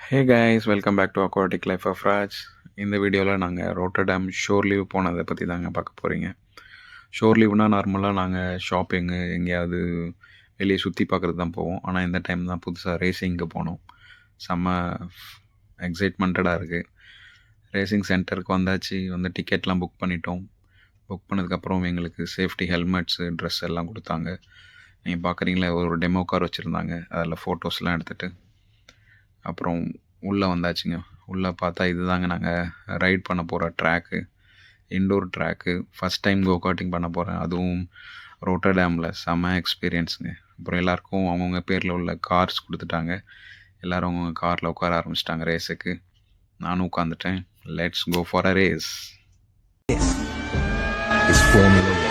Hey guys, welcome back to aquatic life of Raj. இந்த வீடியோவில் நாங்கள் ரோட்டர்டாம் ஷோர் லீவ் போனதை பற்றி தாங்க பார்க்க போகிறீங்க. ஷோர் லீவ்னால் நார்மலாக நாங்கள் ஷாப்பிங்கு எங்கேயாவது வெளியே சுற்றி பார்க்குறது தான் போவோம். ஆனால் இந்த டைம் தான் புதுசாக ரேசிங்க்கு போனோம். செம்ம எக்ஸைட்மெண்ட்டடாக இருக்குது. ரேசிங் சென்டருக்கு வந்தாச்சு, டிக்கெட்லாம் புக் பண்ணிட்டோம். புக் பண்ணதுக்கப்புறம் எங்களுக்கு சேஃப்டி ஹெல்மெட்ஸு, ட்ரெஸ் எல்லாம் கொடுத்தாங்க. நீங்கள் பார்க்குறீங்களா, ஒரு டெமோ கார் வச்சுருந்தாங்க. அதில் ஃபோட்டோஸ்லாம் எடுத்துகிட்டு அப்புறம் உள்ளே வந்தாச்சுங்க. உள்ளே பார்த்தா இதுதாங்க நாங்கள் ரைட் பண்ண போகிற track, indoor track. First time go karting பண்ண போகிறேன், அதுவும் ரோட்டர்டாமில். செம்ம எக்ஸ்பீரியன்ஸுங்க. அப்புறம் எல்லாேருக்கும் அவங்கவுங்க பேரில் உள்ள கார்ஸ் கொடுத்துட்டாங்க. எல்லோரும் அவங்கவுங்க காரில் உட்கார ஆரம்பிச்சிட்டாங்க ரேஸுக்கு. நானும் உட்காந்துட்டேன். Let's go for a race. It's Formula 1.